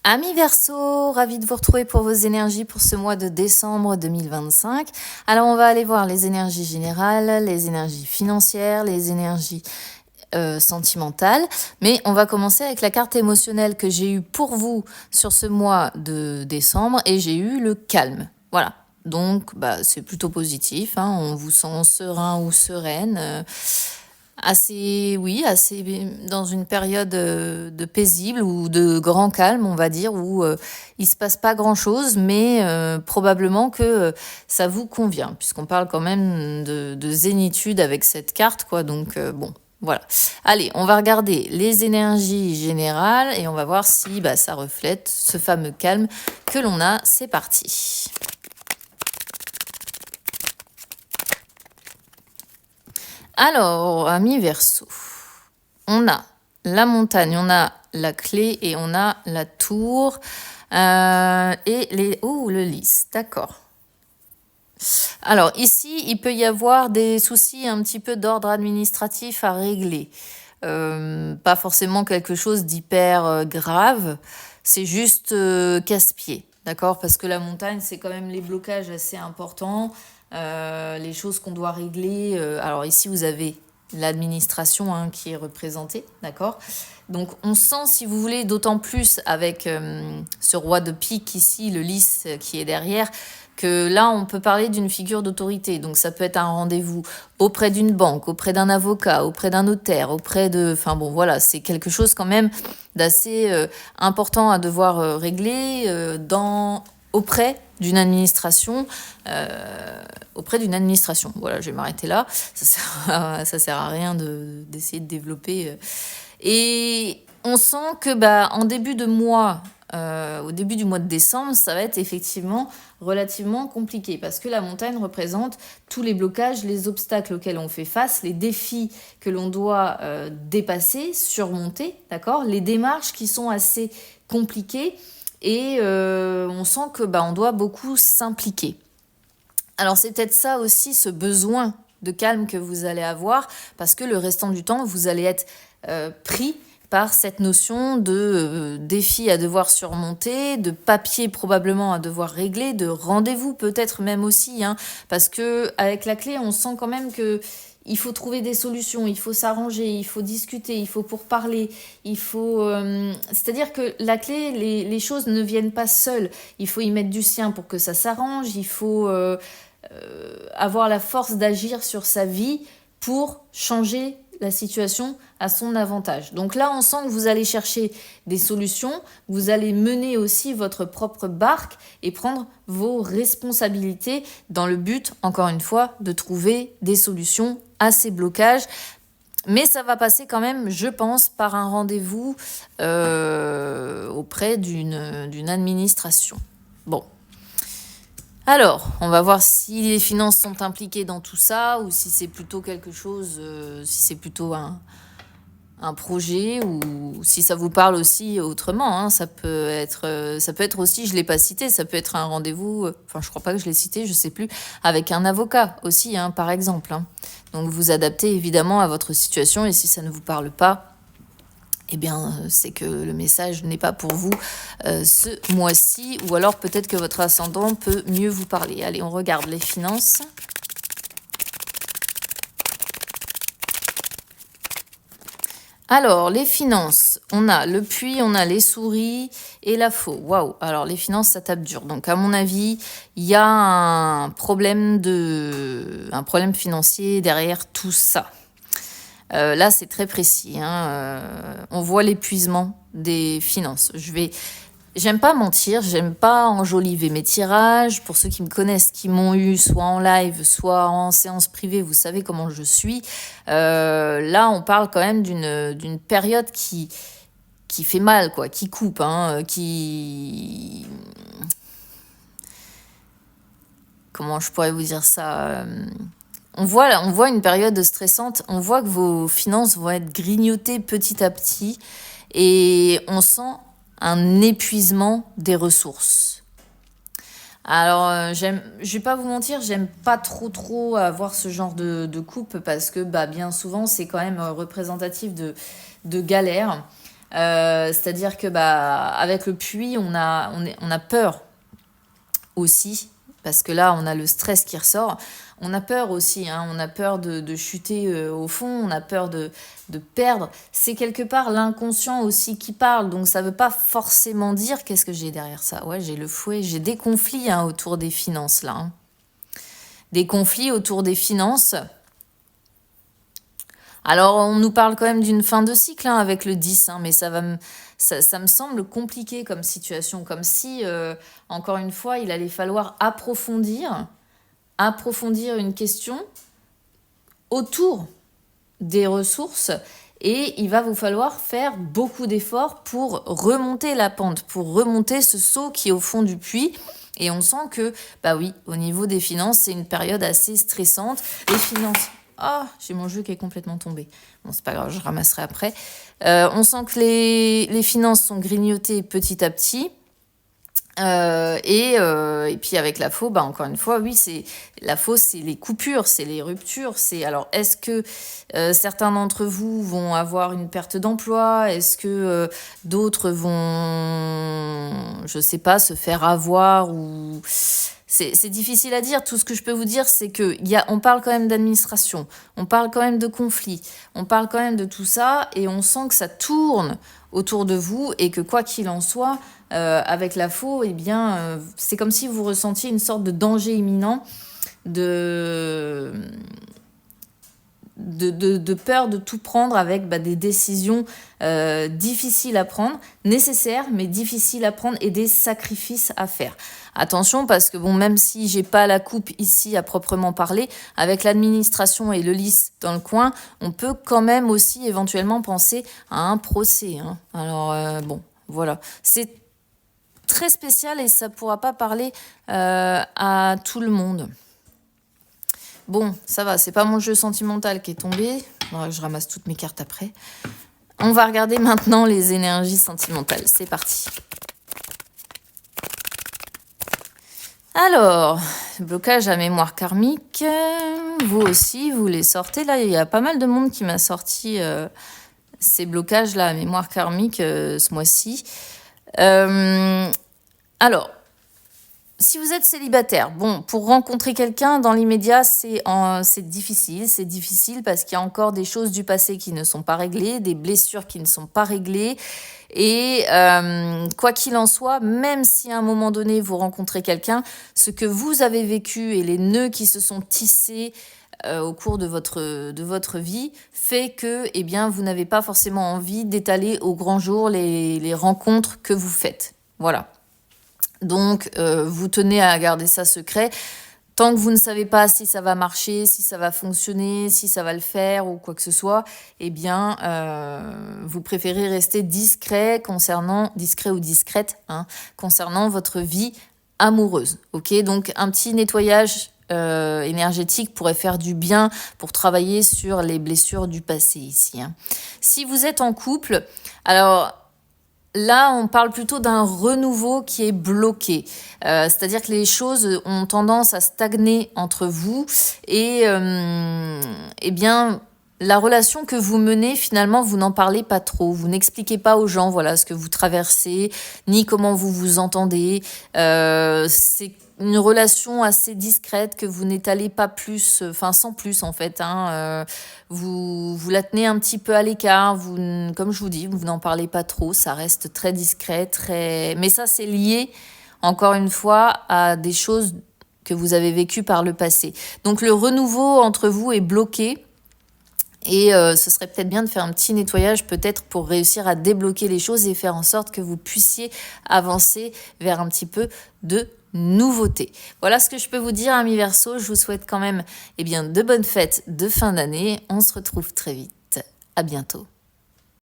Amis Verseau, ravi de vous retrouver pour vos énergies pour ce mois de décembre 2025. Alors on va aller voir les énergies générales, les énergies financières, les énergies sentimentales. Mais on va commencer avec la carte émotionnelle que j'ai eue pour vous sur ce mois de décembre et j'ai eu le calme. Voilà. Donc c'est plutôt positif, hein. On vous sent serein ou sereine. Assez dans une période de paisible ou de grand calme, on va dire, où il se passe pas grand-chose, mais probablement que ça vous convient, puisqu'on parle quand même de zénitude avec cette carte, quoi. Donc bon, voilà. Allez, on va regarder les énergies générales et on va voir si ça reflète ce fameux calme que l'on a. C'est parti. Alors, amis Verseau, on a la montagne, on a la clé et on a la tour le lys, d'accord. Alors ici, il peut y avoir des soucis un petit peu d'ordre administratif à régler. Pas forcément quelque chose d'hyper grave, c'est juste casse-pied, d'accord? Parce que la montagne, c'est quand même les blocages assez importants, les choses qu'on doit régler. Alors ici, vous avez l'administration qui est représentée, d'accord? Donc on sent, si vous voulez, d'autant plus avec ce roi de pique ici, le lys qui est derrière, que là, on peut parler d'une figure d'autorité. Donc, ça peut être un rendez-vous auprès d'une banque, auprès d'un avocat, auprès d'un notaire, auprès de... Enfin bon, voilà, c'est quelque chose quand même d'assez important à devoir régler auprès d'une administration. Voilà, je vais m'arrêter là. Ça sert à rien d'essayer de développer. Et on sent que en début de mois... au début du mois de décembre, ça va être effectivement relativement compliqué parce que la montagne représente tous les blocages, les obstacles auxquels on fait face, les défis que l'on doit dépasser, surmonter, d'accord, les démarches qui sont assez compliquées et on sent que on doit beaucoup s'impliquer. Alors c'est peut-être ça aussi, ce besoin de calme que vous allez avoir parce que le restant du temps, vous allez être pris par cette notion de défi à devoir surmonter, de papier probablement à devoir régler, de rendez-vous peut-être même aussi, parce que avec la clé, on sent quand même que il faut trouver des solutions, il faut s'arranger, il faut discuter, il faut pourparler, il faut... c'est-à-dire que la clé, les choses ne viennent pas seules. Il faut y mettre du sien pour que ça s'arrange, il faut avoir la force d'agir sur sa vie pour changer la situation à son avantage. Donc là, on sent que vous allez chercher des solutions, vous allez mener aussi votre propre barque et prendre vos responsabilités dans le but, encore une fois, de trouver des solutions à ces blocages. Mais ça va passer quand même, je pense, par un rendez-vous auprès d'une administration. Bon. Alors, on va voir si les finances sont impliquées dans tout ça ou si c'est plutôt quelque chose, si c'est plutôt un projet ou si ça vous parle aussi autrement. Ça peut être aussi, je ne l'ai pas cité, ça peut être un rendez-vous, enfin je crois pas que je l'ai cité, je sais plus, avec un avocat aussi, par exemple. Donc vous adaptez évidemment à votre situation et si ça ne vous parle pas, eh bien, c'est que le message n'est pas pour vous ce mois-ci, ou alors peut-être que votre ascendant peut mieux vous parler. Allez, on regarde les finances. Alors, les finances, on a le puits, on a les souris et la faux. Waouh! Alors, les finances, ça tape dur. Donc, à mon avis, il y a un problème financier derrière tout ça. Là, c'est très précis. On voit l'épuisement des finances. J'aime pas mentir, j'aime pas enjoliver mes tirages. Pour ceux qui me connaissent, qui m'ont eu soit en live, soit en séance privée, vous savez comment je suis. Là, on parle quand même d'une période qui fait mal, quoi, qui coupe, qui... Comment je pourrais vous dire ça on voit une période stressante, on voit que vos finances vont être grignotées petit à petit et on sent un épuisement des ressources. Alors, je vais pas vous mentir, j'aime pas trop avoir ce genre de coupe parce que bien souvent, c'est quand même représentatif de galères. C'est-à-dire que avec le puits, on a peur aussi, parce que là, on a le stress qui ressort. On a peur aussi, hein, on a peur de chuter au fond, on a peur de perdre. C'est quelque part l'inconscient aussi qui parle, donc ça ne veut pas forcément dire qu'est-ce que j'ai derrière ça. Ouais, j'ai le fouet, j'ai des conflits autour des finances là. Hein. Des conflits autour des finances. Alors, on nous parle quand même d'une fin de cycle avec le 10, mais ça me semble compliqué comme situation, comme si, encore une fois, il allait falloir approfondir une question autour des ressources et il va vous falloir faire beaucoup d'efforts pour remonter la pente, pour remonter ce seau qui est au fond du puits. Et on sent que, oui, au niveau des finances, c'est une période assez stressante. Les finances... Ah, j'ai mon jeu qui est complètement tombé. Bon, c'est pas grave, je ramasserai après. On sent que les finances sont grignotées petit à petit. Et puis avec la faux, encore une fois, oui, la faux, c'est les coupures, c'est les ruptures. Alors, est-ce que certains d'entre vous vont avoir une perte d'emploi? Est-ce que d'autres vont, je sais pas, se faire avoir ou... C'est difficile à dire. Tout ce que je peux vous dire, c'est que on parle quand même d'administration, on parle quand même de conflits, on parle quand même de tout ça, et on sent que ça tourne autour de vous, et que quoi qu'il en soit, avec la faux, c'est comme si vous ressentiez une sorte de danger imminent, de peur de tout prendre avec des décisions difficiles à prendre, nécessaires, mais difficiles à prendre, et des sacrifices à faire. Attention, parce que même si j'ai pas la coupe ici à proprement parler, avec l'administration et le lys dans le coin, on peut quand même aussi éventuellement penser à un procès. Hein. Alors, voilà. C'est très spécial et ça pourra pas parler à tout le monde. Bon, ça va, c'est pas mon jeu sentimental qui est tombé. Je ramasse toutes mes cartes après. On va regarder maintenant les énergies sentimentales. C'est parti. Alors, blocage à mémoire karmique. Vous aussi, vous les sortez. Là, il y a pas mal de monde qui m'a sorti ces blocages-là à mémoire karmique ce mois-ci. Alors, si vous êtes célibataire, pour rencontrer quelqu'un dans l'immédiat, c'est difficile. C'est difficile parce qu'il y a encore des choses du passé qui ne sont pas réglées, des blessures qui ne sont pas réglées. Et quoi qu'il en soit, même si à un moment donné, vous rencontrez quelqu'un, ce que vous avez vécu et les nœuds qui se sont tissés au cours de votre vie fait que vous n'avez pas forcément envie d'étaler au grand jour les rencontres que vous faites. Voilà. Donc, vous tenez à garder ça secret. Tant que vous ne savez pas si ça va marcher, si ça va fonctionner, si ça va le faire ou quoi que ce soit, vous préférez rester discret ou discrète, concernant votre vie amoureuse. Ok, donc un petit nettoyage énergétique pourrait faire du bien pour travailler sur les blessures du passé ici. Si vous êtes en couple, alors... Là, on parle plutôt d'un renouveau qui est bloqué. C'est-à-dire que les choses ont tendance à stagner entre vous et la relation que vous menez, finalement, vous n'en parlez pas trop. Vous n'expliquez pas aux gens ce que vous traversez, ni comment vous vous entendez. C'est une relation assez discrète que vous n'étalez pas plus, sans plus en fait. Vous la tenez un petit peu à l'écart. Comme je vous dis, vous n'en parlez pas trop. Ça reste très discret, mais ça c'est lié, encore une fois, à des choses que vous avez vécues par le passé. Donc le renouveau entre vous est bloqué. Et ce serait peut-être bien de faire un petit nettoyage peut-être pour réussir à débloquer les choses et faire en sorte que vous puissiez avancer vers un petit peu de nouveauté. Voilà ce que je peux vous dire, amis Verseaux. Je vous souhaite quand même de bonnes fêtes de fin d'année. On se retrouve très vite. À bientôt.